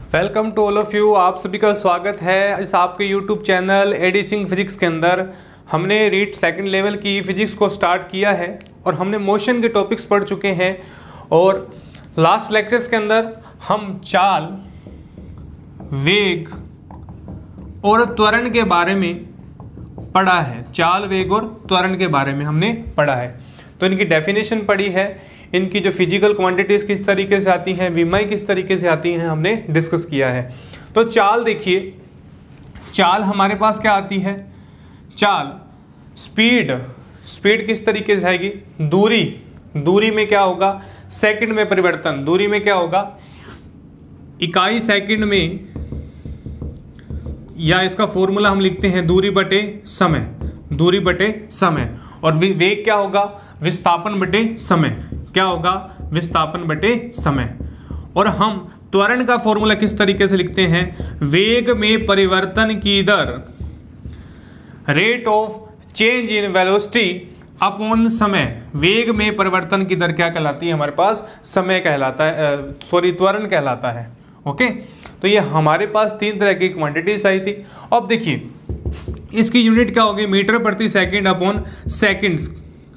Welcome to all of you. आप सभी का स्वागत है इस आपके YouTube channel AD Singh physics के अंदर। हमने रीट सेकंड लेवल की फिजिक्स को स्टार्ट किया है और हमने मोशन के टॉपिक्स पढ़ चुके हैं और लास्ट लेक्चर्स के अंदर हम चाल, वेग और त्वरण के बारे में पढ़ा है। चाल, वेग और त्वरण के बारे में हमने पढ़ा है, तो इनकी डेफिनेशन पढ़ी है, इनकी जो फिजिकल क्वांटिटीज किस तरीके से आती हैं, विमय किस तरीके से आती हैं, हमने डिस्कस किया है। तो चाल देखिए, चाल हमारे पास क्या आती है? चाल स्पीड किस तरीके से आएगी? दूरी में क्या होगा? सेकंड में परिवर्तन। दूरी में क्या होगा? इकाई सेकंड में, या इसका फॉर्मूला हम लिखते हैं दूरी बटे समय। और वेग क्या होगा? विस्थापन बटे समय। क्या होगा? विस्थापन बटे समय। और हम त्वरण का फॉर्मूला किस तरीके से लिखते हैं? वेग में परिवर्तन की दर, rate of change in velocity upon समय। वेग में परिवर्तन की दर क्या कहलाती है? हमारे पास समय कहलाता है, त्वरण कहलाता है। ओके, तो ये हमारे पास तीन तरह की क्वांटिटीज आई थी। अब देखिए इसकी यूनिट क्या होगी? मीटर प्रति सेकंड अपॉन सेकंड्स।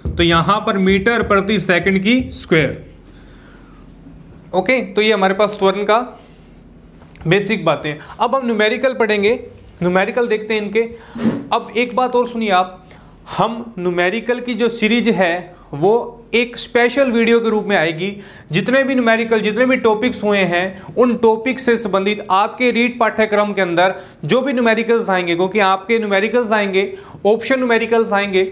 तो यहां पर मीटर प्रति सेकंड की स्क्वायर। ओके, तो ये हमारे पास त्वरण का बेसिक बातें। अब हम न्यूमेरिकल पढ़ेंगे, न्यूमेरिकल देखते हैं इनके। अब एक बात और सुनिए आप, हम न्यूमेरिकल की जो सीरीज है वो एक स्पेशल वीडियो के रूप में आएगी। जितने भी न्यूमेरिकल, जितने भी टॉपिक्स हुए हैं, उन टॉपिक्स से संबंधित आपके रीट पाठ्यक्रम के अंदर जो भी न्यूमेरिकल्स आएंगे, क्योंकि आपके न्यूमेरिकल्स आएंगे, ऑप्शन न्यूमेरिकल्स आएंगे,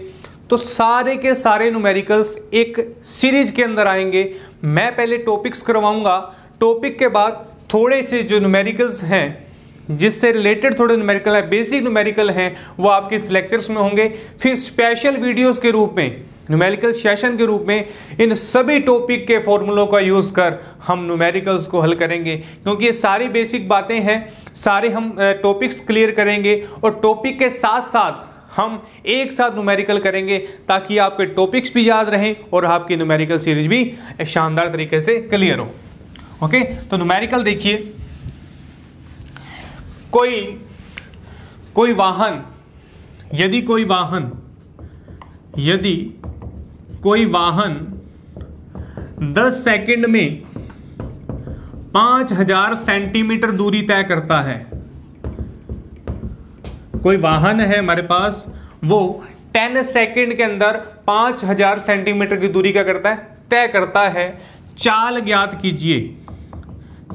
तो सारे के सारे न्यूमेरिकल्स एक सीरीज के अंदर आएंगे। मैं पहले टॉपिक्स करवाऊंगा, टॉपिक के बाद थोड़े से जो न्यूमेरिकल्स हैं, जिससे रिलेटेड थोड़े न्यूमेरिकल है, बेसिक न्यूमेरिकल हैं, वो आपके इस लेक्चर्स में होंगे। फिर स्पेशल वीडियोस के रूप में, न्यूमेरिकल सेशन के रूप में इन सभी टॉपिक के फॉर्मूलों का यूज कर हम न्यूमेरिकल्स को हल करेंगे, क्योंकि ये सारी बेसिक बातें हैं, सारे हम टॉपिक्स क्लियर करेंगे और टॉपिक के साथ साथ हम एक साथ न्यूमेरिकल करेंगे, ताकि आपके टॉपिक्स भी याद रहें और आपकी न्यूमेरिकल सीरीज भी शानदार तरीके से क्लियर हो। ओके, तो न्यूमेरिकल देखिए, कोई वाहन, यदि कोई वाहन 10 सेकंड में 5000 सेंटीमीटर दूरी तय करता है, कोई वाहन है हमारे पास, वो 10 सेकंड के अंदर 5000 सेंटीमीटर की दूरी क्या करता है? तय करता है। चाल ज्ञात कीजिए,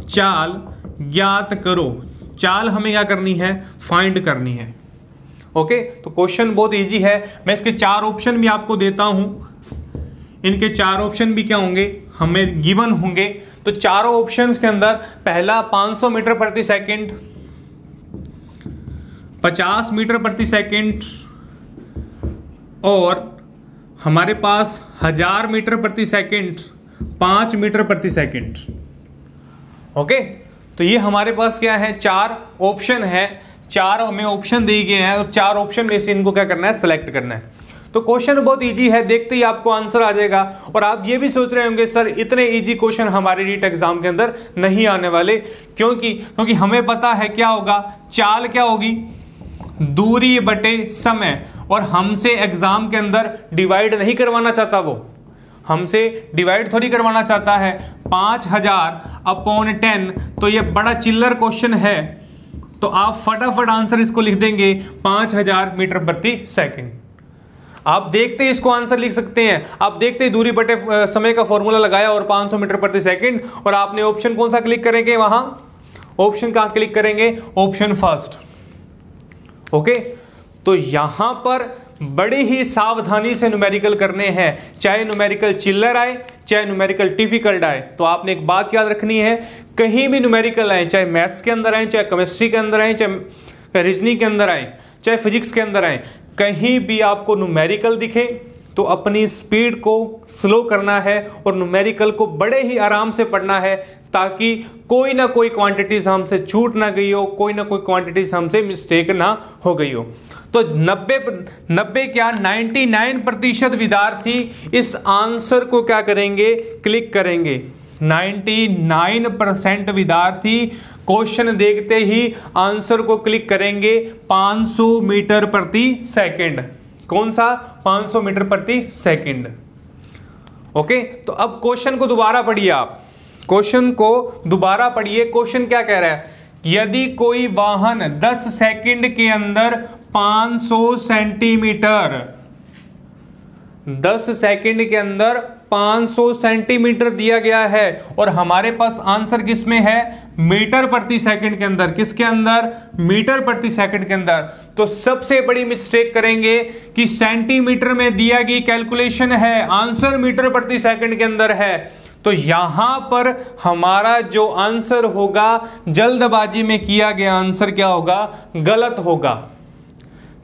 चाल ज्ञात करो। चाल हमें क्या करनी है? फाइंड करनी है। ओके, तो क्वेश्चन बहुत इजी है। मैं इसके 4 ऑप्शन भी आपको देता हूं। इनके 4 ऑप्शन भी क्या होंगे? हमें गिवन होंगे। तो चारों ऑप्शंस के अंदर पहला 500 मीटर प्रति सेकंड, 50 मीटर प्रति सेकंड, और हमारे पास 1000 मीटर प्रति सेकंड, 5 मीटर प्रति सेकंड। ओके, तो ये हमारे पास क्या है? 4 ऑप्शन है। 4 हमें ऑप्शन दिए गए हैं और 4 ऑप्शन में से इनको क्या करना है? सेलेक्ट करना है। तो क्वेश्चन बहुत इजी है, देखते ही आपको आंसर आ जाएगा। और आप ये भी सोच रहे होंगे सर इतने इजी क्वेश्चन हमारे रीट एग्जाम के अंदर नहीं आने वाले, क्योंकि हमें पता है क्या होगा। चाल क्या होगी? दूरी बटे समय। और हमसे एग्जाम के अंदर डिवाइड नहीं करवाना चाहता, वो हमसे डिवाइड थोड़ी करवाना चाहता है। 5000 अपॉन 10, तो ये बड़ा चिल्लर क्वेश्चन है, तो आप फटाफट आंसर इसको लिख देंगे 5000 मीटर प्रति सेकंड। आप देखते ही इसको आंसर लिख सकते हैं। आप देखते ही दूरी बटे समय का फॉर्मूला लगाया और 500 मीटर प्रति सेकंड, और आपने ऑप्शन कौन सा क्लिक करेंगे? वहां ऑप्शन कहां क्लिक करेंगे? Option first. ओके, तो यहां पर बड़े ही सावधानी से न्यूमेरिकल करने हैं, चाहे न्यूमेरिकल चिल्लर आए, चाहे न्यूमेरिकल डिफिकल्ट आए। तो आपने एक बात याद रखनी है, कहीं भी न्यूमेरिकल आए, चाहे मैथ्स के अंदर आए, चाहे केमिस्ट्री के अंदर आए, चाहे रीजनिंग के अंदर आए, चाहे फिजिक्स के अंदर आए, कहीं भी आपको न्यूमेरिकल दिखे तो अपनी स्पीड को स्लो करना है और न्यूमेरिकल को बड़े ही आराम से पढ़ना है, ताकि कोई ना कोई क्वांटिटीज हमसे छूट ना गई हो, कोई ना कोई क्वांटिटीज हमसे मिस्टेक ना हो गई हो। तो 99% विद्यार्थी इस आंसर को क्या करेंगे? क्लिक करेंगे। 99% विद्यार्थी क्वेश्चन देखते ही आंसर को क्लिक करेंगे 500 मीटर प्रति सेकंड। कौन सा? 500 मीटर प्रति सेकंड। ओके, तो अब क्वेश्चन को दोबारा पढ़िए आप, क्वेश्चन को दोबारा पढ़िए। क्वेश्चन क्या कह रहा है? यदि कोई वाहन 10 सेकंड के अंदर 500 सेंटीमीटर 10 सेकंड के अंदर 500 सेंटीमीटर दिया गया है और हमारे पास आंसर किसमें है? मीटर प्रति सेकंड के अंदर। किसके अंदर? मीटर प्रति सेकंड के अंदर। तो सबसे बड़ी मिस्टेक करेंगे कि सेंटीमीटर में दिया गई कैलकुलेशन है, आंसर मीटर प्रति सेकंड के अंदर है। तो यहां पर हमारा जो आंसर होगा, जल्दबाजी में किया गया आंसर क्या होगा? गलत होगा।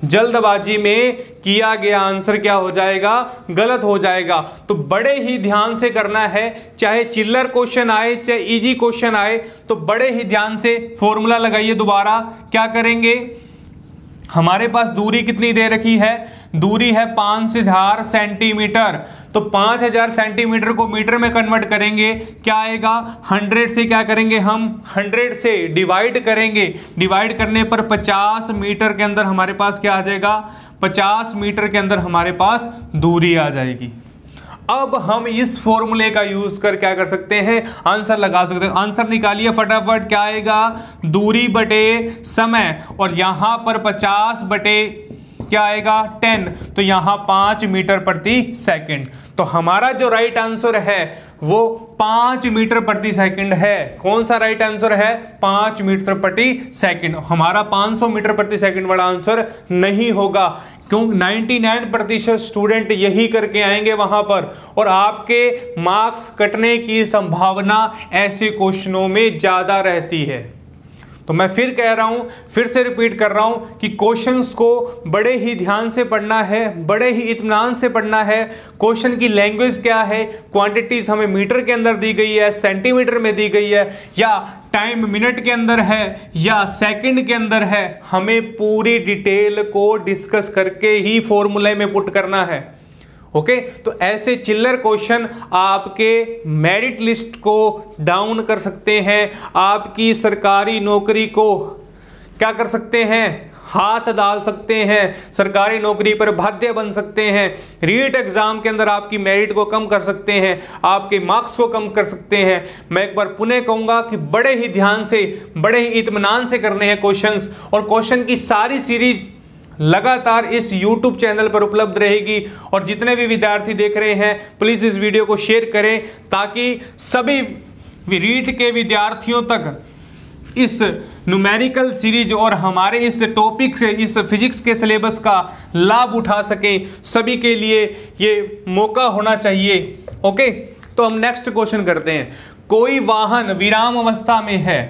जल्दबाजी में किया गया आंसर क्या हो जाएगा? गलत हो जाएगा। तो बड़े ही ध्यान से करना है, चाहे चिल्लर क्वेश्चन आए चाहे इजी क्वेश्चन आए, तो बड़े ही ध्यान से फॉर्मूला लगाइए। दोबारा क्या करेंगे? हमारे पास दूरी कितनी दे रखी है? दूरी है 5000 सेंटीमीटर। तो 5000 सेंटीमीटर को मीटर में कन्वर्ट करेंगे, क्या आएगा? 100 से क्या करेंगे हम? 100 से डिवाइड करेंगे। डिवाइड करने पर 50 मीटर के अंदर हमारे पास क्या आ जाएगा? 50 मीटर के अंदर हमारे पास दूरी आ जाएगी। अब हम इस फॉर्मूले का यूज कर क्या कर सकते हैं? आंसर लगा सकते हैं। आंसर निकालिए फटाफट। क्या आएगा? दूरी बटे समय, और यहां पर 50 बटे क्या आएगा? 10, तो यहां 5 मीटर प्रति सेकंड। तो हमारा जो राइट आंसर है वो 5 मीटर प्रति सेकंड है। कौन सा राइट आंसर है? 5 मीटर प्रति सेकंड। हमारा 500 मीटर प्रति सेकंड वाला आंसर नहीं होगा, क्यों? 99% स्टूडेंट यही करके आएंगे वहां पर, और आपके मार्क्स कटने की संभावना ऐसे क्वेश्चनों में ज्यादा रहती है। तो मैं फिर कह रहा हूं, फिर से रिपीट कर रहा हूं कि क्वेश्चंस को बड़े ही ध्यान से पढ़ना है, बड़े ही इत्मीनान से पढ़ना है। क्वेश्चन की लैंग्वेज क्या है? क्वांटिटीज हमें मीटर के अंदर दी गई है, सेंटीमीटर में दी गई है, या टाइम मिनट के अंदर है, या सेकंड के अंदर है। हमें पूरी डिटेल को डिस्कस करके ही फॉर्मूले में पुट करना है। ओके, तो ऐसे चिल्लर क्वेश्चन आपके मेरिट लिस्ट को डाउन कर सकते हैं, आपकी सरकारी नौकरी को क्या कर सकते हैं? हाथ डाल सकते हैं, सरकारी नौकरी पर बाध्य बन सकते हैं, रीट एग्जाम के अंदर आपकी मेरिट को कम कर सकते हैं, आपके मार्क्स को कम कर सकते हैं। मैं एक बार पुनः कहूंगा कि बड़े ही ध्यान से, बड़े ही इत्मीनान से करने हैं क्वेश्चंस, और क्वेश्चन की सारी सीरीज लगातार इस YouTube चैनल पर उपलब्ध रहेगी। और जितने भी विद्यार्थी देख रहे हैं, प्लीज इस वीडियो को शेयर करें ताकि सभी रीट के विद्यार्थियों तक इस न्यूमेरिकल सीरीज और हमारे इस टॉपिक से, इस फिजिक्स के सिलेबस का लाभ उठा सकें। सभी के लिए ये मौका होना चाहिए। ओके, तो हम नेक्स्ट क्वेश्चन करते हैं। कोई वाहन विराम अवस्था में है,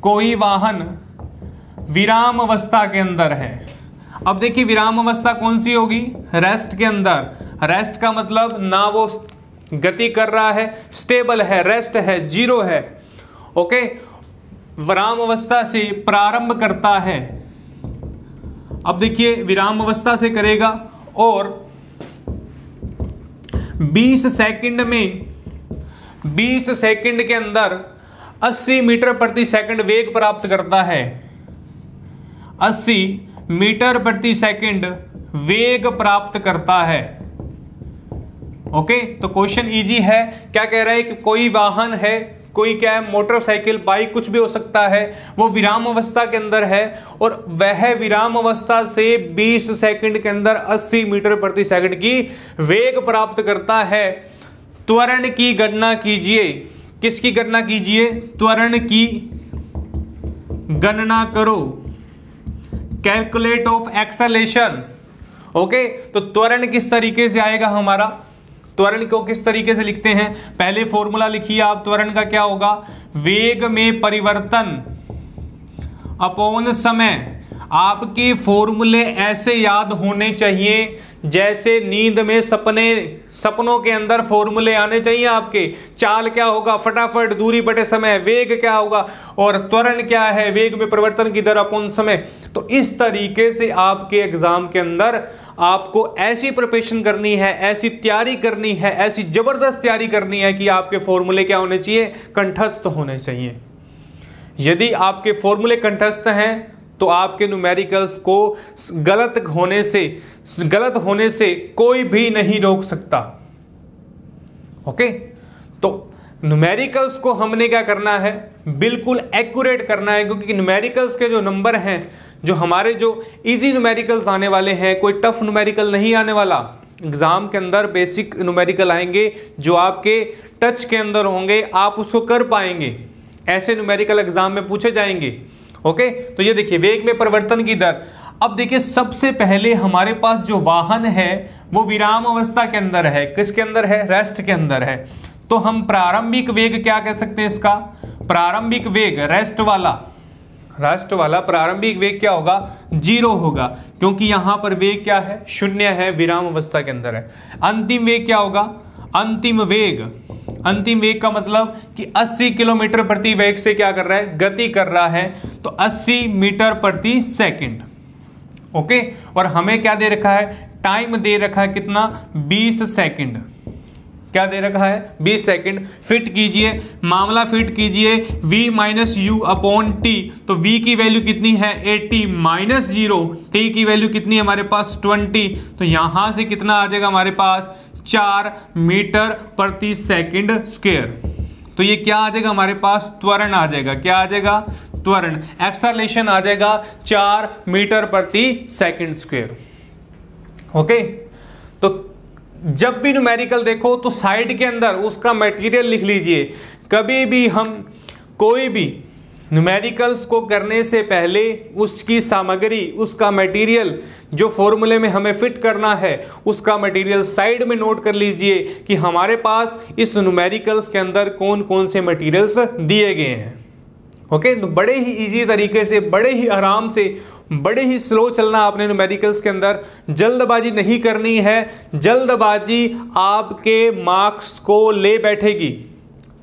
कोई वाहन विराम अवस्था के अंदर है। अब देखिए विराम अवस्था कौन सी होगी? रेस्ट के अंदर। रेस्ट का मतलब ना वो गति कर रहा है, स्टेबल है, रेस्ट है, जीरो है। ओके, विराम अवस्था से प्रारंभ करता है। अब देखिए विराम अवस्था से करेगा और 20 सेकंड में, 20 सेकंड के अंदर 80 मीटर प्रति सेकंड वेग प्राप्त करता है। 80 मीटर प्रति सेकंड वेग प्राप्त करता है। ओके, तो क्वेश्चन इजी है। क्या कह रहा है कि कोई वाहन है, कोई क्या है, मोटरसाइकिल, बाइक, कुछ भी हो सकता है, वो विराम अवस्था के अंदर है और वह विराम अवस्था से 20 सेकंड के अंदर 80 मीटर प्रति सेकंड की वेग प्राप्त करता है। त्वरण की गणना कीजिए। किसकी गणना कीजिए? त्वरण की गणना करो। Calculate of acceleration. ओके, तो त्वरण किस तरीके से आएगा हमारा? त्वरण को किस तरीके से लिखते हैं? पहले फॉर्मूला लिखिए आप। त्वरण का क्या होगा? वेग में परिवर्तन अपॉन समय। आपके फॉर्मूले ऐसे याद होने चाहिए जैसे नींद में सपनों के अंदर फॉर्मूले आने चाहिए आपके। चाल क्या होगा, फटाफट, दूरी बटे समय, वेग क्या होगा, और त्वरण क्या है, वेग में परिवर्तन की दर अपॉन समय। तो इस तरीके से आपके एग्जाम के अंदर आपको ऐसी प्रिपरेशन करनी है, ऐसी तैयारी करनी है, ऐसी जबरदस्त तैयारी करनी है कि आपके फॉर्मूले क्या होने चाहिए, कंठस्थ होने चाहिए। यदि आपके फॉर्मूले कंठस्थ हैं तो आपके न्यूमेरिकल्स को गलत होने से कोई भी नहीं रोक सकता। ओके, तो न्यूमेरिकल्स को हमने क्या करना है, बिल्कुल एक्यूरेट करना है, क्योंकि न्यूमेरिकल्स के जो नंबर हैं, जो हमारे जो इजी न्यूमेरिकल्स आने वाले हैं, कोई टफ न्यूमेरिकल नहीं आने वाला। एग्जाम के अंदर बेसिक न्यूमेरिकल आएंगे जो आपके टच के अंदर होंगे, आप उसको कर पाएंगे, ऐसे न्यूमेरिकल एग्जाम में पूछे जाएंगे। ओके, तो ये देखिए वेग में परिवर्तन की दर। अब देखिए सबसे पहले हमारे पास जो वाहन है वो विराम अवस्था के अंदर है। किसके अंदर है, रेस्ट के अंदर है। तो हम प्रारंभिक वेग क्या कह सकते हैं इसका, प्रारंभिक वेग रेस्ट वाला प्रारंभिक वेग क्या होगा, 0 होगा, क्योंकि यहां पर वेग क्या है, 0 है, विराम अवस्था के अंदर है। अंतिम वेग क्या होगा, अंतिम वेग का मतलब कि 80 किलोमीटर प्रति वेग से क्या कर रहा है, गति कर रहा है, तो 80 मीटर प्रति सेकंड। ओके, और हमें क्या दे रखा है, टाइम दे रखा है कितना, 20 सेकंड। क्या दे रखा है, 20 सेकंड। फिट कीजिए, मामला फिट कीजिए, v minus you upon T. तो v की वैल्यू कितनी है, 80 माइनस 0, t की वैल्यू कितनी है हमारे पास, 20। तो यहां से कितना आ जाएगा हमारे पास, 4 मीटर प्रति सेकंड स्क्वायर। तो ये क्या आ जाएगा हमारे पास, त्वरण आ जाएगा। क्या आ जाएगा, त्वरण, एक्सेलरेशन आ जाएगा 4 मीटर प्रति सेकंड स्क्वायर। ओके, तो जब भी न्यूमेरिकल देखो तो साइड के अंदर उसका मटेरियल लिख लीजिए। कभी भी हम कोई भी न्यूमेरिकल्स को करने से पहले उसकी सामग्री, उसका मटेरियल, जो फॉर्मूले में हमें फिट करना है, उसका मटेरियल साइड में नोट कर लीजिए कि हमारे पास इस न्यूमेरिकल्स के अंदर कौन कौन से मटेरियल्स दिए गए हैं। ओके, तो बड़े ही इजी तरीके से, बड़े ही आराम से, बड़े ही स्लो चलना आपने न्यूमेरिकल्स के अंदर। जल्दबाजी नहीं करनी है, जल्दबाजी आपके मार्क्स को ले बैठेगी।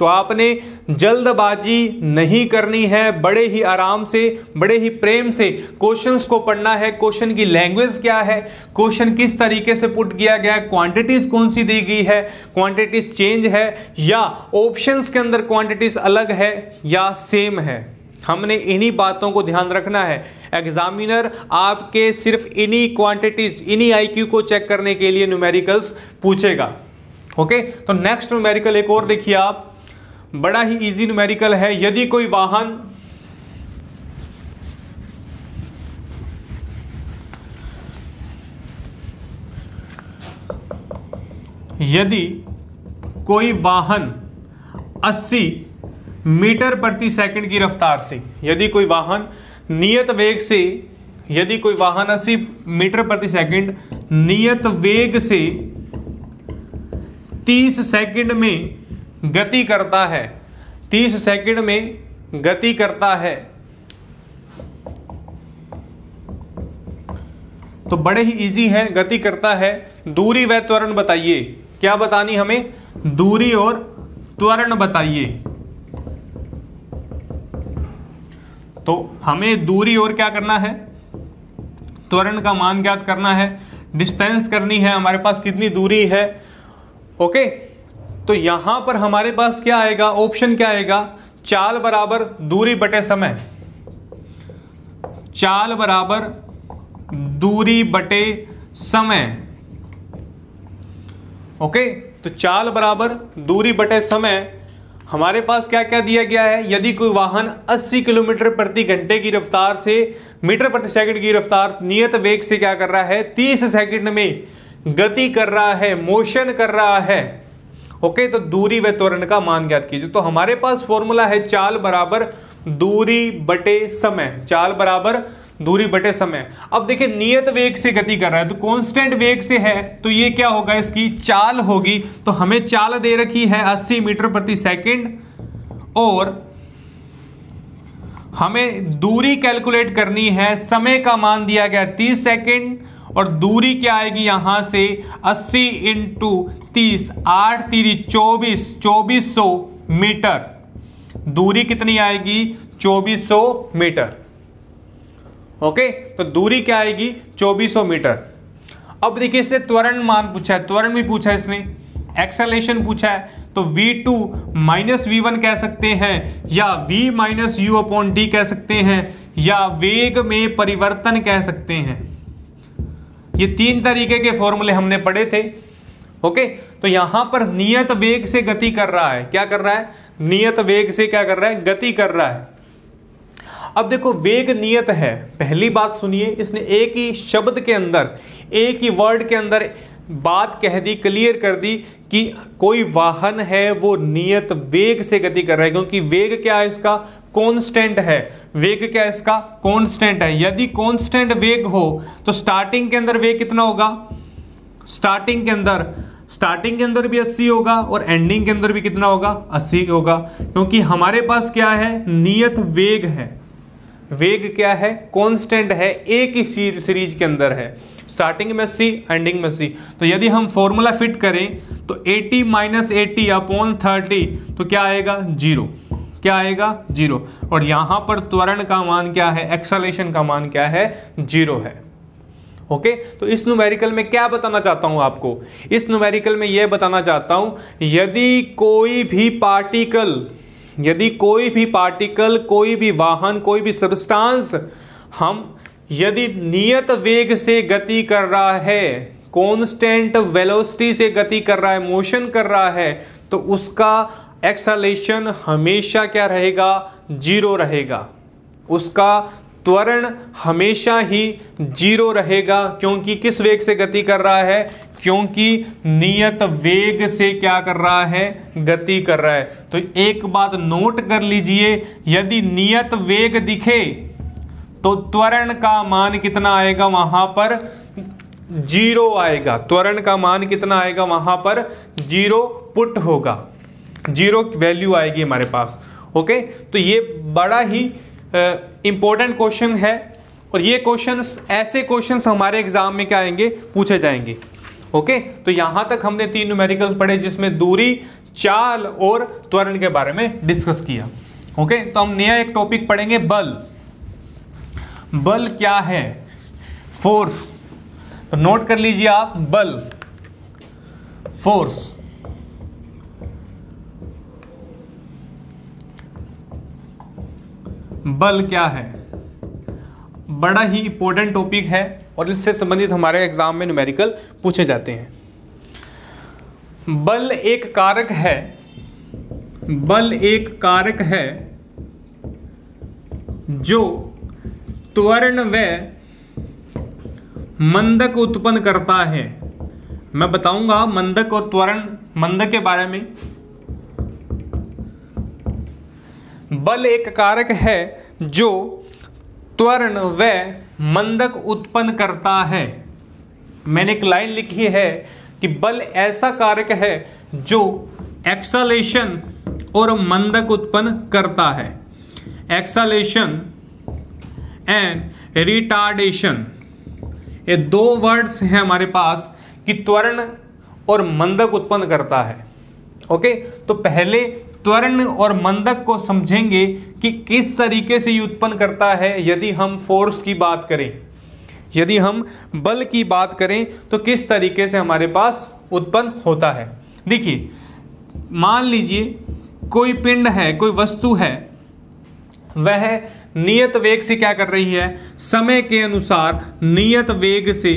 तो आपने जल्दबाजी नहीं करनी है, बड़े ही आराम से, बड़े ही प्रेम से क्वेश्चंस को पढ़ना है। क्वेश्चन की लैंग्वेज क्या है, क्वेश्चन किस तरीके से पुट किया गया है, क्वांटिटीज कौन सी दी गई है, क्वांटिटीज चेंज है या ऑप्शंस के अंदर क्वांटिटीज अलग है या सेम है, हमने इन्हीं बातों को ध्यान रखना है। एग्जामिनर आपके सिर्फ इन्हीं क्वांटिटीज, इन्हीं आईक्यू को चेक करने के लिए न्यूमेरिकल्स पूछेगा। ओके, तो नेक्स्ट न्यूमेरिकल एक और देखिए आप, बड़ा ही इजी न्यूमेरिकल है। यदि कोई वाहन 80 मीटर प्रति सेकंड की रफ्तार से, यदि कोई वाहन नियत वेग से, यदि कोई वाहन 80 मीटर प्रति सेकंड नियत वेग से 30 सेकंड में गति करता है, 30 सेकंड में गति करता है, तो बड़े ही इजी है, गति करता है। दूरी व त्वरण बताइए, क्या बतानी हमें, दूरी और त्वरण बताइए। तो हमें दूरी और क्या करना है, त्वरण का मान ज्ञात करना है, डिस्टेंस करनी है, हमारे पास कितनी दूरी है। ओके, तो यहां पर हमारे पास क्या आएगा, ऑप्शन क्या आएगा, चाल बराबर दूरी बटे समय, चाल बराबर दूरी बटे समय। ओके, तो चाल बराबर दूरी बटे समय, हमारे पास क्या क्या दिया गया है, यदि कोई वाहन 80 किलोमीटर प्रति घंटे की रफ्तार से मीटर प्रति सेकंड की रफ्तार नियत वेग से क्या कर रहा है, 30 सेकंड में गति कर रहा है, मोशन कर रहा है। ओके, तो दूरी व त्वरण का मान ज्ञात कीजिए। तो हमारे पास फॉर्मूला है चाल बराबर दूरी बटे समय, चाल बराबर दूरी बटे समय। अब देखिए नियत वेग से गति कर रहा है, तो कांस्टेंट वेग से है, तो ये क्या होगा, इसकी चाल होगी। तो हमें चाल दे रखी है 80 मीटर प्रति सेकंड और हमें दूरी कैलकुलेट करनी है, समय का मान दिया गया 30 सेकंड और दूरी क्या आएगी यहां से 80 इंटू 30, 8 3 24, 2400 मीटर। दूरी कितनी आएगी? 2400 मीटर। ओके, तो दूरी क्या आएगी? 2400 मीटर। अब देखिए इसने त्वरण मान पूछा है, त्वरण भी पूछा है इसने, एक्सेलेरेशन पूछा है, तो v2 माइनस v1 कह सकते हैं, या v minus you upon D कह सकते हैं, या वेग में परिवर्तन कह सकते हैं। ये तीन तरीके के फॉर्मूले हमने पढ़े थे। ओके, तो यहां पर नियत वेग से गति कर रहा है। क्या कर रहा है? नियत वेग से क्या कर रहा है? गति कर रहा है। अब देखो वेग नियत है, पहली बात सुनिए, इसने एक ही शब्द के अंदर, एक ही वर्ड के अंदर बात कह दी, क्लियर कर दी कि कोई वाहन है वो नियत वेग से गति कर रहा है, क्योंकि वेग क्या है इसका? कांस्टेंट है। वेग क्या है इसका? कांस्टेंट है। यदि कांस्टेंट वेग हो तो स्टार्टिंग के अंदर वेग कितना होगा? स्टार्टिंग के अंदर भी 80 होगा और एंडिंग के अंदर भी कितना होगा? 80 होगा, क्योंकि हमारे पास क्या है? नियत वेग है। वेग क्या है? कांस्टेंट है, एक ही सीरीज के अंदर है, स्टार्टिंग में 80, एंडिंग में 80। तो यदि हम फॉर्मूला फिट करें तो 80 माइनस 80 अपॉन 30, तो क्या आएगा? 0। क्या आएगा? 0। और यहां पर त्वरण का मान क्या है? एक्सेलरेशन का मान क्या है? 0 है। ओके, तो इस न्यूमेरिकल में क्या बताना चाहता हूं आपको? इस न्यूमेरिकल में यह बताना चाहता हूं, यदि कोई भी पार्टिकल, कोई भी वाहन, कोई भी सब्सटेंस यदि नियत वेग से गति कर रहा है, कांस्टेंट वेलोसिटी से गति कर रहा है, मोशन कर रहा है, तो उसका एक्सेलरेशन हमेशा क्या रहेगा? 0 रहेगा। उसका त्वरण हमेशा ही 0 रहेगा, क्योंकि किस वेग से गति कर रहा है? क्योंकि नियत वेग से क्या कर रहा है? गति कर रहा है। तो एक बात नोट कर लीजिए, यदि नियत वेग दिखे तो त्वरण का मान कितना आएगा? वहां पर 0 आएगा। त्वरण का मान कितना आएगा? वहां पर 0 पुट होगा, 0 वैल्यू आएगी हमारे पास। ओके, तो ये बड़ा ही इंपॉर्टेंट क्वेश्चन है, और ये क्वेश्चंस, ऐसे क्वेश्चंस हमारे एग्जाम में क्या आएंगे? पूछे जाएंगे। ओके, तो यहां तक हमने 3 न्यूमेरिकल्स पढ़े, जिसमें दूरी, चाल और त्वरण के बारे में डिस्कस किया। ओके, तो हम नया एक टॉपिक पढ़ेंगे, बल। बल क्या है? फोर्स। तो नोट कर लीजिए आप, बल, फोर्स। बल क्या है? बड़ा ही इंपॉर्टेंट टॉपिक है, और इससे संबंधित हमारे एग्जाम में न्यूमेरिकल पूछे जाते हैं। बल एक कारक है, बल एक कारक है जो त्वरण व मंदक उत्पन्न करता है। मैं बताऊंगा मंदक और त्वरण, मंदक के बारे में। बल एक कारक है जो त्वरण व मंदक उत्पन्न करता है। मैंने एक लाइन लिखी है कि बल ऐसा कारक है जो एक्सेलरेशन और मंदक उत्पन्न करता है। एक्सेलरेशन एंड रिटार्डेशन, ये 2 वर्ड्स हैं हमारे पास कि त्वरण और मंदक उत्पन्न करता है। ओके, तो पहले त्वरण और मंदक को समझेंगे कि किस तरीके से ये उत्पन्न करता है। यदि हम फोर्स की बात करें, यदि हम बल की बात करें, तो किस तरीके से हमारे पास उत्पन्न होता है। देखिए, मान लीजिए कोई पिंड है, कोई वस्तु है, वह नियत वेग से क्या कर रही है? समय के अनुसार नियत वेग से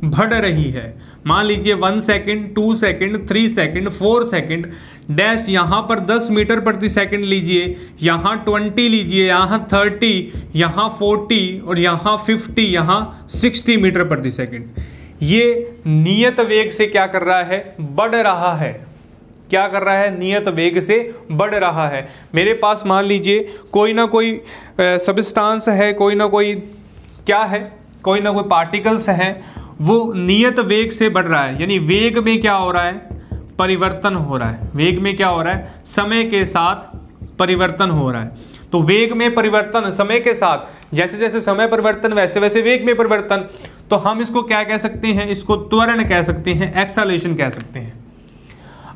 बढ़ रही है। मान लीजिए 1 second, 2 second, 3 second, 4 second dash, यहां पर 10 मीटर प्रति सेकंड लीजिए, यहां 20 लीजिए, यहां 30, यहां 40 और यहां 50, यहां 60 मीटर प्रति सेकंड। ये नियत वेग से क्या कर रहा है? बढ़ रहा है। क्या कर रहा है? नियत वेग से बढ़ रहा है। मेरे पास मान लीजिए कोई ना कोई सब्सटेंस है, कोई ना कोई क्या है, कोई ना कोई पार्टिकल्स है, वो नियत वेग से बढ़ रहा है। यानी वेग में क्या हो रहा है? परिवर्तन हो रहा है। वेग में क्या हो रहा है? समय के साथ परिवर्तन हो रहा है। तो वेग में परिवर्तन समय के साथ, जैसे जैसे समय परिवर्तन वैसे वैसे वेग में परिवर्तन। तो हम इसको क्या कह सकते हैं, इसको त्वरण कह सकते हैं, एक्सेलरेशन कह सकते हैं।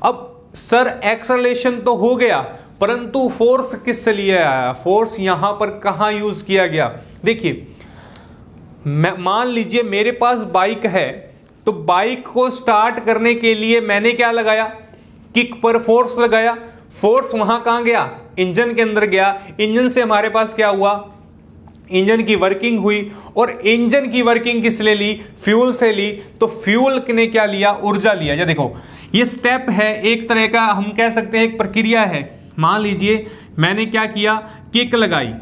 अब सर एक्सेलरेशन तो हो गया, परंतु फोर्स किससे लिया आया, फोर्स यहां पर कहां यूज किया गया। देखिए मान लीजिए मेरे पास बाइक है, तो बाइक को स्टार्ट करने के लिए मैंने क्या लगाया, किक पर फोर्स लगाया। फोर्स वहां कहां गया, इंजन के अंदर गया। इंजन से हमारे पास क्या हुआ, इंजन की वर्किंग हुई, और इंजन की वर्किंग किसने ली, फ्यूल से ली। तो फ्यूल ने क्या लिया, ऊर्जा लिया। या देखो ये स्टेप है, एक तरह का हम कह सकते हैं एक प्रक्रिया है। मान लीजिए मैंने क्या किया, किक लगाई,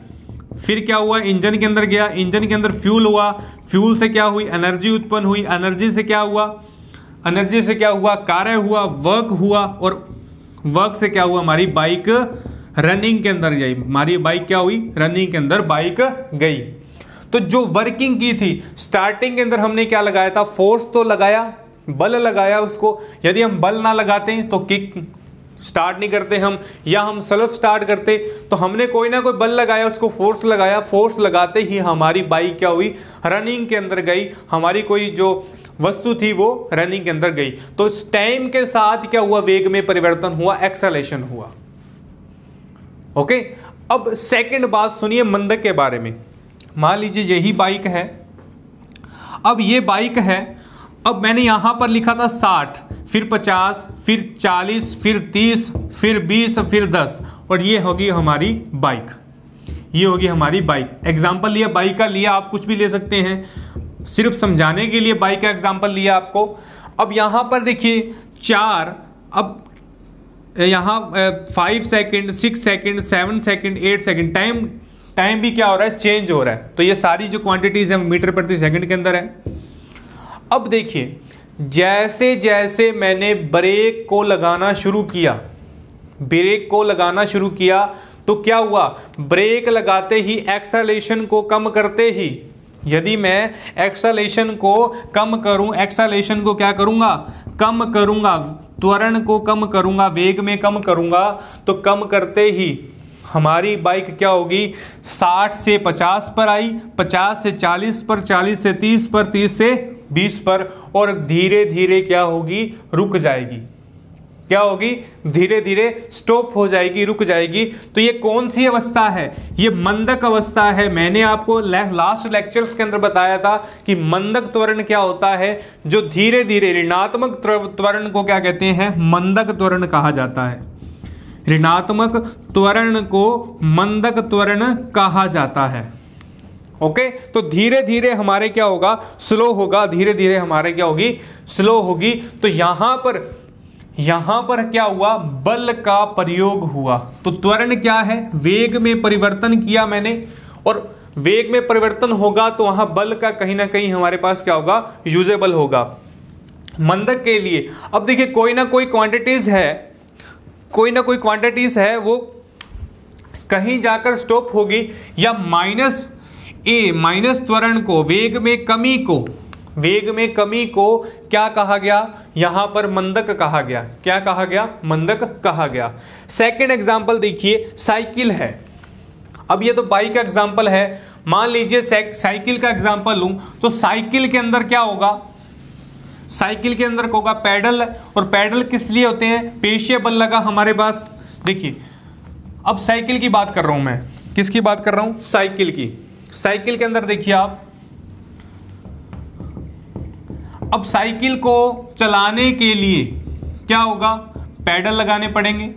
फिर क्या हुआ, इंजन के अंदर गया, इंजन के अंदर फ्यूल हुआ, फ्यूल से क्या हुई, एनर्जी उत्पन्न हुई, एनर्जी से क्या हुआ, एनर्जी से क्या हुआ, कार्य हुआ, वर्क हुआ, और वर्क से क्या हुआ, हमारी बाइक रनिंग के अंदर गई। हमारी बाइक क्या हुई, रनिंग के अंदर बाइक गई। तो जो वर्किंग की थी स्टार्टिंग के अंदर हमने क्या लगाया था, फोर्स तो लगाया, बल लगाया उसको। यदि हम बल ना लगाते तो किक स्टार्ट नहीं करते हम, या हम सेल्फ स्टार्ट करते, तो हमने कोई ना कोई बल लगाया, उसको फोर्स लगाया। फोर्स लगाते ही हमारी बाइक क्या हुई, रनिंग के अंदर गई। हमारी कोई जो वस्तु थी वो रनिंग के अंदर गई। तो टाइम के साथ क्या हुआ, वेग में परिवर्तन हुआ, एक्सेलरेशन हुआ। ओके, अब सेकंड बात सुनिए मंदक के बारे में। मान लीजिए यही बाइक है, अब ये बाइक है, अब मैंने यहां पर लिखा था 60, फिर 50, फिर 40, फिर 30, फिर 20, फिर 10, और ये होगी हमारी बाइक। ये होगी हमारी बाइक। एग्जाम्पल लिया बाइक का, लिया आप कुछ भी ले सकते हैं, सिर्फ समझाने के लिए बाइक का एग्जाम्पल लिया आपको। अब यहां पर देखिए 4, अब यहाँ 5 second, 6 second, 7 second, 8 second, time भी क्या हो रहा है, चेंज हो रहा है। तो ये सारी जो क्वांटिटीज है मीटर प्रति सेकंड के अंदर है। अब देखिए जैसे जैसे मैंने ब्रेक को लगाना शुरू किया, ब्रेक को लगाना शुरू किया, तो क्या हुआ, ब्रेक लगाते ही एक्सेलरेशन को कम करते ही, यदि मैं एक्सेलरेशन को कम करूं, एक्सेलरेशन को क्या करूंगा, कम करूंगा, त्वरण को कम करूंगा, वेग में कम करूंगा, तो कम करते ही हमारी बाइक क्या होगी, 60 से 50 पर आई, 50 से 40 पर, 40 से 30 पर, 30 से 20 पर, और धीरे धीरे क्या होगी, रुक जाएगी। क्या होगी, धीरे धीरे स्टॉप हो जाएगी, रुक जाएगी। तो ये कौन सी अवस्था है, ये मंदक अवस्था है। मैंने आपको लास्ट लेक्चर्स के अंदर बताया था कि मंदक त्वरण क्या होता है, जो धीरे धीरे, ऋणात्मक त्वरण को क्या कहते हैं, मंदक त्वरण कहा जाता है। ऋणात्मक त्वरण को मंदक त्वरण कहा जाता है। ओके, तो धीरे धीरे हमारे क्या होगा, स्लो होगा, धीरे धीरे हमारे क्या होगी, स्लो होगी। तो यहां पर क्या हुआ, बल का प्रयोग हुआ। तो त्वरण क्या है, वेग में परिवर्तन किया मैंने, और वेग में परिवर्तन होगा तो वहां बल का कहीं ना कहीं हमारे पास क्या होगा, यूजेबल होगा मंदक के लिए। अब देखिए कोई ना कोई क्वांटिटीज है, वो कहीं जाकर स्टॉप होगी, या माइनस त्वरण को, वेग में कमी को क्या कहा गया, यहां पर मंदक कहा गया। क्या कहा गया, मंदक कहा गया। सेकंड एग्जांपल देखिए, साइकिल है। अब ये तो बाइक का एग्जांपल है, मान लीजिए साइकिल का एग्जांपल लूं, तो साइकिल के अंदर क्या होगा, साइकिल के अंदर होगा पैडल, और पैडल किस लिए होते हैं, पेशीय बल लगा हमारे पास। देखिए अब साइकिल की बात कर रहा हूं मैं, किसकी बात कर रहा हूं, साइकिल की। साइकिल के अंदर देखिए आप, अब साइकिल को चलाने के लिए क्या होगा, पैडल लगाने पड़ेंगे,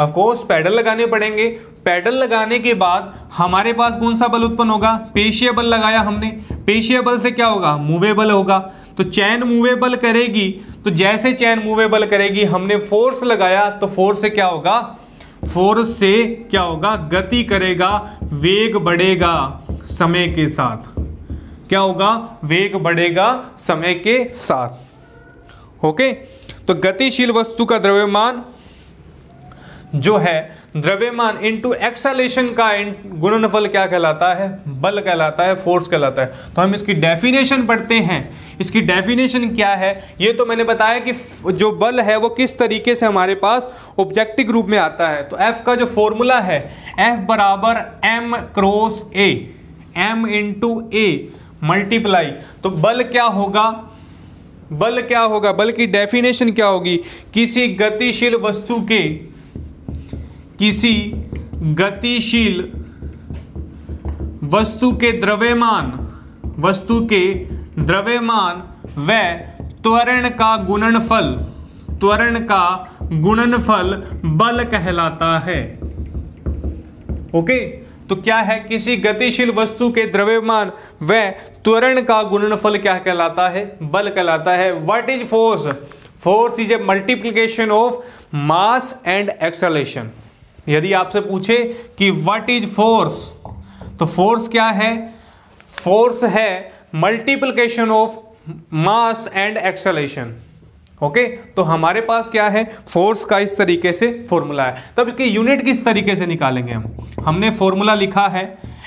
ऑफ कोर्स पैडल लगाने पड़ेंगे। पैडल लगाने के बाद हमारे पास कौन सा बल उत्पन्न होगा, पेशीय बल लगाया हमने, पेशीय बल से क्या होगा, मूवेबल होगा। तो चैन मूवेबल करेगी, तो जैसे चैन मूवेबल करेगी, हमने फोर्स लगाया, तो फोर्स से क्या होगा, फोर्स से क्या होगा, गति करेगा, वेग बढ़ेगा समय के साथ। क्या होगा, वेग बढ़ेगा समय के साथ। ओके, तो गतिशील वस्तु का द्रव्यमान जो है, द्रव्यमान इनटू एक्सेलरेशन का गुणनफल क्या कहलाता है, बल कहलाता है, फोर्स कहलाता है। तो हम इसकी डेफिनेशन पढ़ते हैं। इसकी डेफिनेशन क्या है, ये तो मैंने बताया कि जो बल है वो किस तरीके से हमारे पास ऑब्जेक्टिव रूप में आता है। तो F का जो फॉर्मूला है, F बराबर m cross A, m into A multiply. तो बल क्या होगा, बल क्या होगा, बल की डेफिनेशन क्या होगी, किसी गतिशील वस्तु के, किसी गतिशील वस्तु के द्रव्यमान, वस्तु के द्रव्यमान व त्वरण का गुणनफल, त्वरण का गुणनफल बल कहलाता है। ओके, तो क्या है, किसी गतिशील वस्तु के द्रव्यमान व त्वरण का गुणनफल क्या कहलाता है, बल कहलाता है। What is force, force is a multiplication of mass and acceleration. यदि आपसे पूछे कि व्हाट इज फोर्स, तो फोर्स क्या है, फोर्स है multiplication of mass and acceleration. Okay, तो हमारे पास क्या है, फोर्स का इस तरीके से फॉर्मूला है। तब इसकी यूनिट किस तरीके से निकालेंगे हमने फॉर्मूला लिखा है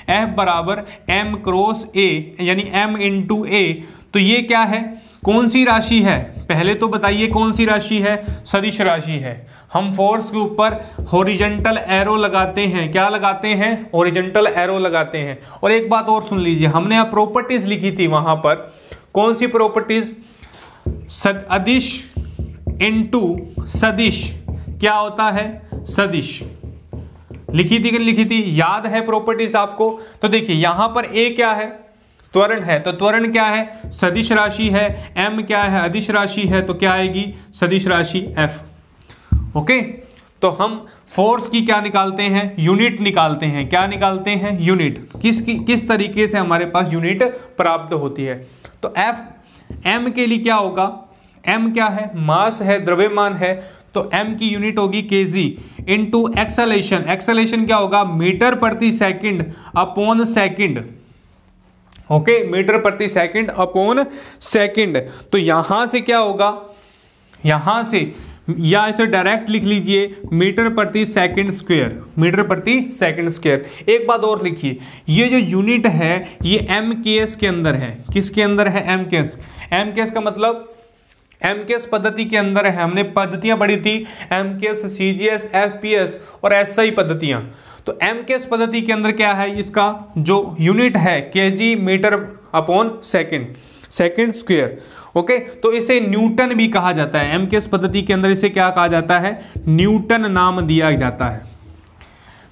F बराबर m क्रॉस a, यानी m इंटू a। तो ये क्या है, कौन सी राशि है, पहले तो बताइए कौन सी राशि है, सदिश राशि है। हम फोर्स के ऊपर हॉरिजॉन्टल एरो लगाते हैं, क्या लगाते हैं, हॉरिजॉन्टल एरो लगाते हैं। और एक बात और सुन लीजिए, हमने यहाँ प्रॉपर्टीज लिखी थी, वहां पर कौन सी प्रॉपर्टीज, अदिश इनटू सदिश क्या होता है, सदिश लिखी थी कि लिखी थी, याद है प्रॉपर्टीज आपको। तो देखिए यहां पर ए क्या है, त्वरण है, तो त्वरण क्या है, सदिश राशि है। m क्या है, अदिश राशि है, तो क्या आएगी, सदिश राशि f। ओके, तो हम फोर्स की क्या निकालते हैं, यूनिट निकालते हैं। क्या निकालते हैं, यूनिट। किस तरीके से हमारे पास यूनिट प्राप्त होती है। तो f m के लिए क्या होगा, m क्या है, मास है, द्रव्यमान है, तो m की यूनिट होगी kg इनटू एक्सेलरेशन। एक्सेलरेशन क्या होगा, मीटर प्रति second upon second. Okay, metre प्रति सेकंड अपॉन सेकंड। तो यहां से क्या होगा, यहां से, या इसे डायरेक्ट लिख लीजिए, मीटर प्रति सेकंड स्क्वायर, मीटर प्रति सेकंड स्क्वायर। एक बात और लिखिए, ये जो यूनिट है ये MKS के अंदर है। किसके अंदर है, MKS। MKS का मतलब MKS पद्धति के अंदर है। हमने पद्धतियां पढ़ी थी, MKS, CGS, FPS और SI पद्धतियां। तो MKS पद्धति के अंदर क्या है, इसका जो यूनिट है kg metre upon second, second square. Okay, तो इसे न्यूटन भी कहा जाता है। MKS पद्धति के अंदर इसे क्या कहा जाता है, न्यूटन नाम दिया जाता है।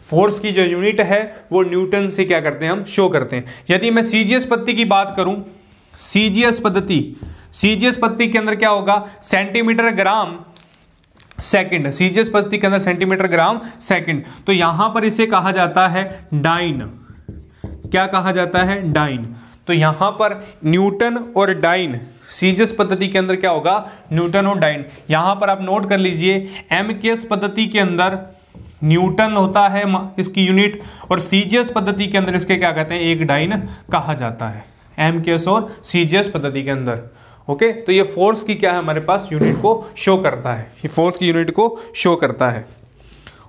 फोर्स की जो यूनिट है वो न्यूटन से क्या करते हैं, हम शो करते हैं। यदि मैं CGS पद्धति की बात करूं, CGS पद्धति के अंदर क्या होगा, सेंटीमीटर ग्राम सेकंड। CGS पद्धति के अंदर सेंटीमीटर ग्राम सेकंड। तो यहां पर इसे कहा जाता है डाइन। क्या कहा जाता है, डाइन। तो यहां पर न्यूटन और डाइन, CGS पद्धति के अंदर क्या होगा, न्यूटन और डाइन। यहां पर आप नोट कर लीजिए, MKS पद्धति के अंदर न्यूटन होता है इसकी यूनिट, और CGS पद्धति के अंदर इसके क्या कहते हैं, एक डाइन कहा जाता है। MKS और CGS पद्धति के अंदर। ओके, तो ये फोर्स की क्या है, हमारे पास यूनिट को शो करता है, ये फोर्स की यूनिट को शो करता है।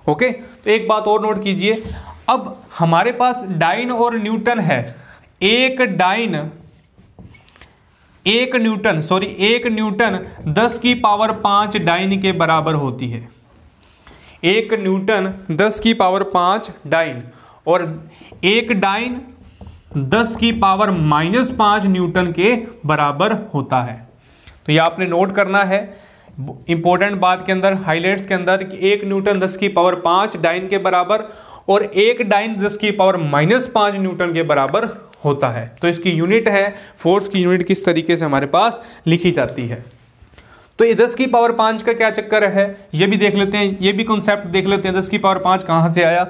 ओके, तो एक बात और नोट कीजिए, अब हमारे पास डाइन और न्यूटन है। एक न्यूटन 10 की पावर 5 डाइन के बराबर होती है। एक न्यूटन 10 की पावर 5 डाइन, और एक डाइन 10 की पावर -5 न्यूटन के बराबर होता है। तो ये आपने नोट करना है इंपॉर्टेंट बात के अंदर, हाइलाइट्स के अंदर, कि एक न्यूटन 10 की पावर 5 डाइन के बराबर और एक डाइन 10 की पावर -5 न्यूटन के बराबर होता है। तो इसकी यूनिट है, फोर्स की यूनिट किस तरीके से हमारे पास लिखी जाती है। तो ये 10 की पावर 5 का क्या चक्कर है, ये भी देख लेते हैं, ये भी कॉन्सेप्ट देख लेते हैं। 10 की पावर 5 कहाँ से आया,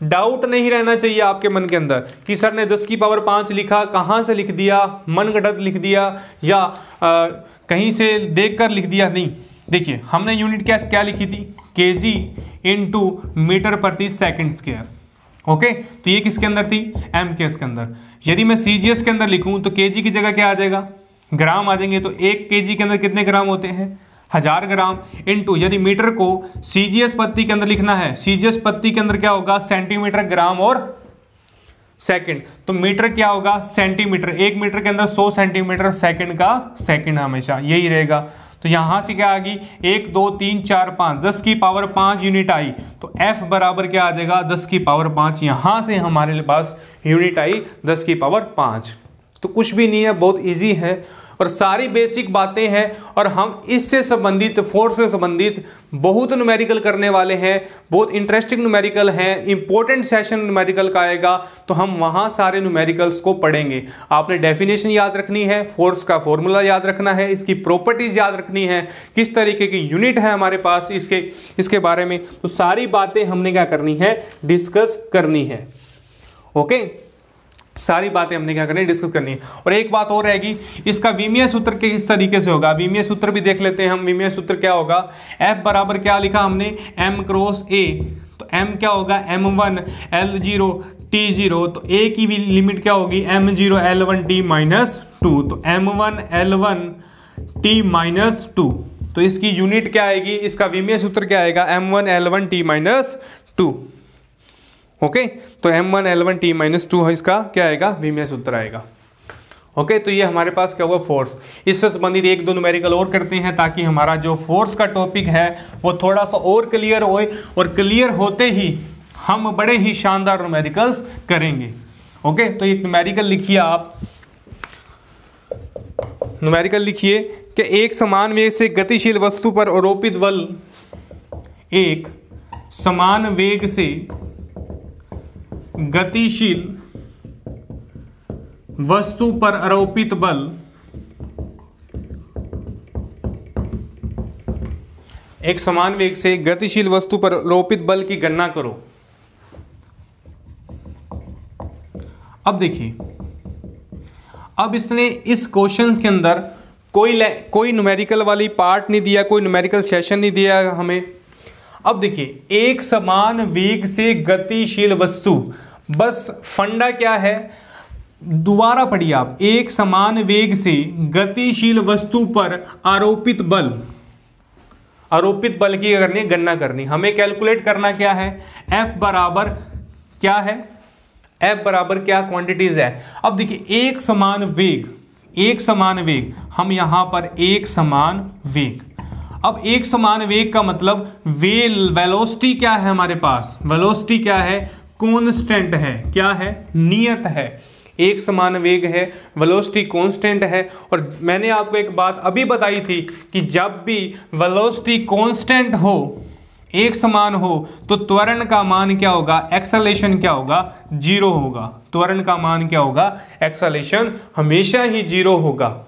डाउट नहीं रहना चाहिए आपके मन के अंदर कि सर ने 10 की पावर 5 लिखा, कहाँ से लिख दिया, मनगढ़ंत लिख दिया या कहीं से देखकर लिख दिया। नहीं, देखिए हमने यूनिट क्या लिखी थी, kg इनटू मीटर प्रति सेकंड स्क्वायर। ओके, तो ये किसके अंदर थी, MKS के अंदर। यदि मैं CGS के अंदर लिखूं तो kg की जगह क्या आ जाएगा, ग्राम आ जाएंगे। तो 1 kg के अंदर कितने ग्राम होते हैं, 1000 ग्राम। इनटू यदि मीटर को CGS पद्धति के अंदर लिखना है, CGS पद्धति के अंदर क्या होगा, सेंटीमीटर ग्राम और सेकंड। तो मीटर क्या होगा, सेंटीमीटर। 1 मीटर के अंदर 100 सेंटीमीटर, सेकंड का सेकंड हमेशा यही रहेगा। तो यहां से क्या आ गई, 1 2 3 4 5, 10 की पावर 5 यूनिट आई। तो F बराबर क्या आ जाएगा, 10 की पावर 5। यहां से हमारे पास यूनिट आई 10 की पावर 5। तो कुछ भी नहीं है, बहुत इजी है और सारी बेसिक बातें हैं। और हम इससे संबंधित, फोर्स से संबंधित बहुत न्यूमेरिकल करने वाले हैं, बहुत इंटरेस्टिंग न्यूमेरिकल हैं, इंपॉर्टेंट सेशन न्यूमेरिकल का आएगा, तो हम वहाँ सारे न्यूमेरिकल्स को पढ़ेंगे। आपने डेफिनेशन याद रखनी है, फोर्स का फॉर्मूला याद रखना है, इसकी प्रॉपर्टीज याद रखनी है, किस तरीके की यूनिट है हमारे पास इसके बारे में, तो सारी बातें हमने क्या करनी है, डिस्कस करनी है। ओके, सारी बातें हमने क्या करनी है, डिस्कस करनी है। और एक बात और रहेगी, इसका विमीय सूत्र किस तरीके से होगा, विमीय सूत्र भी देख लेते हैं हम। विमीय सूत्र क्या होगा, F बराबर क्या लिखा हमने, M क्रॉस A, तो M क्या होगा, M1 L0 T0, तो A की भी लिमिट क्या होगी, M0 L1 T माइनस 2, तो M1 L1 T माइनस 2, तो इसकी यूनिट क्या आएगी, इसका विमीय सूत्र क्या आएगा, M1 L1 T minus 2। Okay, तो M1 L1 T माइनस 2 है, इसका क्या आएगा, विमीय सूत्र आएगा। ओके, तो ये हमारे पास क्या हुआ, फोर्स। इससे संबंधित एक दो न्यूमेरिकल और करते हैं ताकि हमारा जो फोर्स का टॉपिक है वो थोड़ा सा और क्लियर होए, और क्लियर होते ही हम बड़े ही शानदार न्यूमेरिकल्स करेंगे। ओके, तो एक न्यूमेरिकल लिखिए आप, न्यूमेरिकल लिखिए कि एक समान वेग से गतिशील वस्तु पर आरोपित बल, एक समान वेग से गतिशील वस्तु पर आरोपित बल एक समान वेग से गतिशील वस्तु पर आरोपित बल की गणना करो। अब देखिए, अब इसने इस क्वेश्चन के अंदर कोई न्यूमेरिकल वाली पार्ट नहीं दिया, कोई न्यूमेरिकल सेशन नहीं दिया हमें। अब देखिए, एक समान वेग से गतिशील वस्तु, बस फंडा क्या है, दोबारा पढ़िए आप, एक समान वेग से गतिशील वस्तु पर आरोपित बल, आरोपित बल की करनी, गणना करनी, हमें कैलकुलेट करना क्या है, F बराबर क्या है, F बराबर क्या क्वांटिटीज है। अब देखिए, एक समान वेग, हम यहां पर एक समान वेग, अब एक समान वेग का मतलब वेलोसिटी क्या है हमारे पास, वेलोसिटी क्या है, कांस्टेंट है, क्या है, नियत है। एक समान वेग है, वेलोसिटी कांस्टेंट है। और मैंने आपको एक बात अभी बताई थी कि जब भी वेलोसिटी कांस्टेंट हो, एक समान हो, तो त्वरण का मान क्या होगा, एक्सेलरेशन क्या होगा, जीरो होगा। त्वरण का मान क्या होगा, एक्सेलरेशन हमेशा ही जीरो होगा।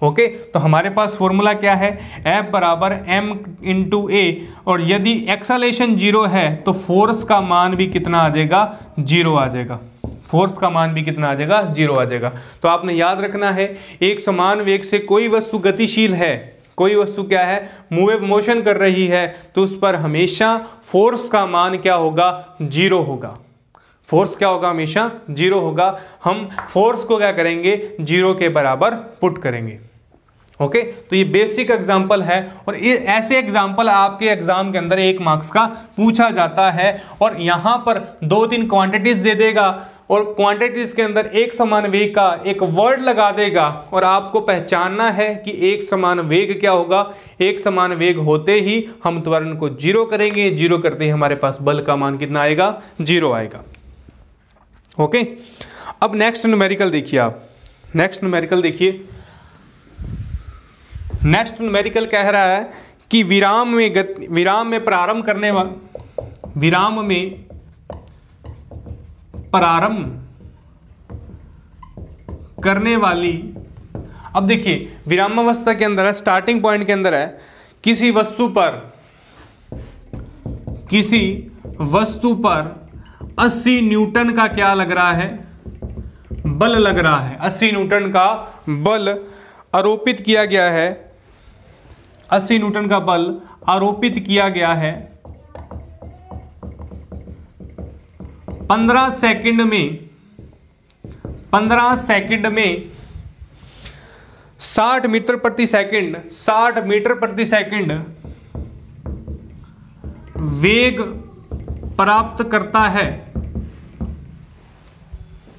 ओके, तो हमारे पास फॉर्मूला क्या है, F बराबर M इंटू A, और यदि एक्सेलरेशन जीरो है तो फोर्स का मान भी कितना आ जाएगा, जीरो आ जाएगा। फोर्स का मान भी कितना आ जाएगा, जीरो आ जाएगा। तो आपने याद रखना है, एक समान वेग से कोई वस्तु गतिशील है, कोई वस्तु क्या है, मोशन कर रही है, तो उस पर हमेशा फोर्स का मान क्या होगा, जीरो होगा। फोर्स क्या होगा, हमेशा जीरो होगा। हम फोर्स को क्या करेंगे, जीरो के बराबर पुट करेंगे। ओके, तो ये बेसिक एग्जांपल है, और ये ऐसे एग्जांपल आपके एग्जाम के अंदर 1 मार्क्स का पूछा जाता है। और यहां पर 2-3 क्वांटिटीज दे देगा, और क्वांटिटीज के अंदर एक समान वेग का एक वर्ड लगा देगा, और आपको पहचानना है कि एक समान वेग क्या होगा। एक समान वेग होते ही हम त्वरण को जीरो करेंगे, जीरो करते ही हमारे पास बल का मान कितना आएगा, जीरो आएगा। ओके, अब नेक्स्ट न्यूमेरिकल देखिए आप, नेक्स्ट न्यूमेरिकल देखिए। नेक्स्ट न्यूमेरिकल कह रहा है कि विराम में प्रारंभ करने वाली, अब देखिए विरामावस्था के अंदर है, स्टार्टिंग पॉइंट के अंदर है, किसी वस्तु पर 80 न्यूटन का क्या लग रहा है, बल लग रहा है। 80 न्यूटन का बल आरोपित किया गया है, 80 न्यूटन का बल आरोपित किया गया है। 15 सेकंड में 60 मीटर प्रति सेकंड वेग प्राप्त करता है।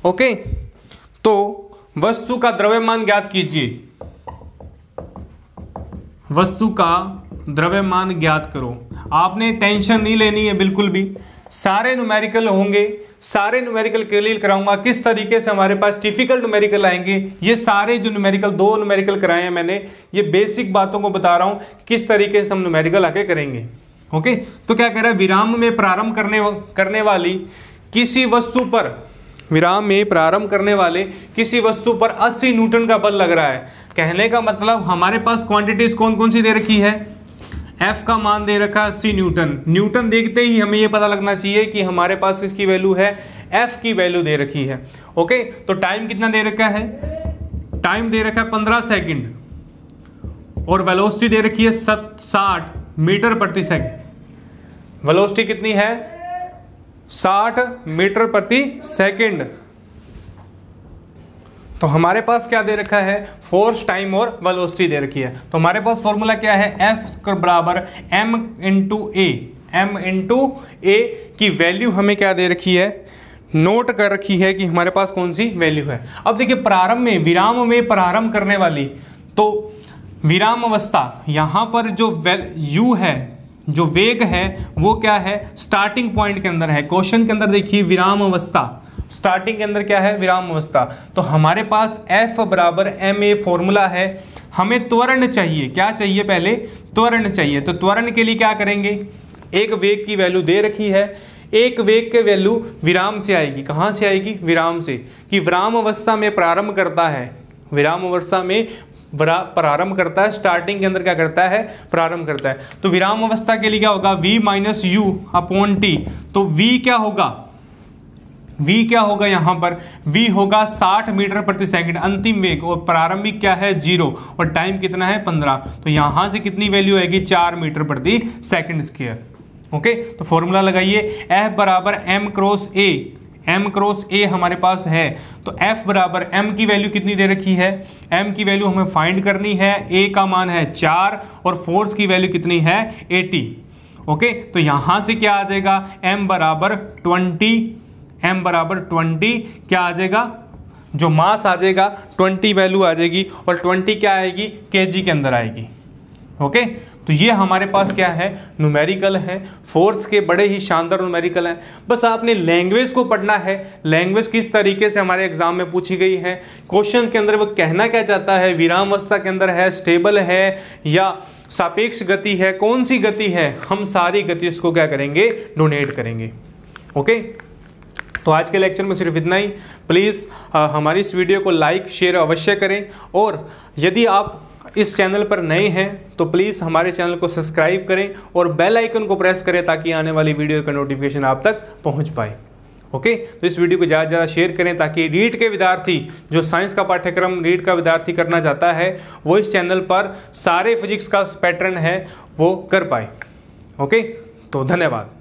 ओके, तो वस्तु का द्रव्यमान ज्ञात कीजिए, वस्तु का द्रव्यमान ज्ञात करो। आपने टेंशन नहीं लेनी है बिल्कुल भी, सारे न्यूमेरिकल होंगे, सारे न्यूमेरिकल क्लियर कराऊंगा, किस तरीके से हमारे पास डिफिकल्ट न्यूमेरिकल आएंगे। ये सारे जो न्यूमेरिकल 2 न्यूमेरिकल कराए हैं मैंने, ये बेसिक बातों को बता रहा हूं किस तरीके से हम न्यूमेरिकल आगे करेंगे। ओके, तो क्या कह रहा है, विराम में प्रारंभ करने वाली किसी वस्तु पर, विराम में प्रारंभ करने वाले किसी वस्तु पर 80 न्यूटन का बल लग रहा है। कहने का मतलब हमारे पास क्वांटिटीज कौन कौन सी दे रखी है, F का मान दे रखा है 80 न्यूटन। न्यूटन देखते ही हमें ये पता लगना चाहिए कि हमारे पास किसकी वैल्यू है, F की वैल्यू दे रखी है। ओके, तो टाइम कितना दे रखा है, टाइम दे रखा है 15 सेकंड, और वेलोसिटी दे रखी है 60 मीटर प्रति सेकंड। वेलोसिटी कितनी है, 60 मीटर प्रति सेकंड। तो हमारे पास क्या दे रखा है, फोर्स, टाइम और वेलोसिटी दे रखी है। तो हमारे पास फॉर्मूला क्या है, F बराबर m इंटू ए, m इंटू ए की वैल्यू हमें क्या दे रखी है, नोट कर रखी है कि हमारे पास कौन सी वैल्यू है। अब देखिए प्रारंभ में, विराम में प्रारंभ करने वाली, तो विराम अवस्था, यहां पर जो u है, जो वेग है वो क्या है, स्टार्टिंग पॉइंट के अंदर है। क्वेश्चन के अंदर देखिए विराम अवस्था, स्टार्टिंग के अंदर क्या है, विराम अवस्था। तो हमारे पास F बराबर ma फॉर्मूला है। हमें त्वरण चाहिए, क्या चाहिए, पहले त्वरण चाहिए। तो त्वरण के लिए क्या करेंगे, एक वेग की वैल्यू दे रखी है, एक वेग के वैल्यू विराम से आएगी। कहां से आएगी, विराम से, कि विराम अवस्था में प्रारंभ करता है, विराम अवस्था में प्रारंभ करता है, स्टार्टिंग के अंदर क्या करता है, प्रारंभ करता है। तो विराम अवस्था के लिए क्या होगा, v minus you upon T. तो v क्या होगा, v क्या होगा, यहां पर v होगा 60 मीटर प्रति सेकंड अंतिम वेग, और प्रारंभिक क्या है 0, और टाइम कितना है 15। तो यहां से कितनी वैल्यू आएगी, 4 मीटर प्रति सेकंड स्क्वायर। ओके, तो फॉर्मूला लगाइए, F बराबर m cross a, m cross a हमारे पास है। तो F बराबर m की वैल्यू कितनी दे रखी है, m की वैल्यू हमें फाइंड करनी है, a का मान है 4 और फोर्स की वैल्यू कितनी है 80। ओके, तो यहां से क्या आ जाएगा, m बराबर 20, m बराबर 20 क्या आ जाएगा, जो मास आ जाएगा 20 वैल्यू आ जाएगी, और 20 क्या आएगी, kg के अंदर आएगी। ओके, तो ये हमारे पास क्या है, न्यूमेरिकल है, फोर्स के बड़े ही शानदार न्यूमेरिकल हैं। बस आपने लैंग्वेज को पढ़ना है, लैंग्वेज किस तरीके से हमारे एग्जाम में पूछी गई है, क्वेश्चन के अंदर वो कहना क्या चाहता है, विराम अवस्था के अंदर है, स्टेबल है या सापेक्ष गति है, कौन सी गति है, हम सारी गति इसको क्या करेंगे, डोनेट करेंगे। ओके, तो आज के लेक्चर में सिर्फ इतना ही। प्लीज़ हमारी इस वीडियो को लाइक शेयर अवश्य करें, और यदि आप इस चैनल पर नए हैं तो प्लीज़ हमारे चैनल को सब्सक्राइब करें और बेल आइकन को प्रेस करें ताकि आने वाली वीडियो का नोटिफिकेशन आप तक पहुंच पाए। ओके, तो इस वीडियो को ज़्यादा से ज़्यादा शेयर करें ताकि रीट के विद्यार्थी, जो साइंस का पाठ्यक्रम रीट का विद्यार्थी करना चाहता है, वो इस चैनल पर सारे फिजिक्स का पैटर्न है वो कर पाए। ओके, तो धन्यवाद।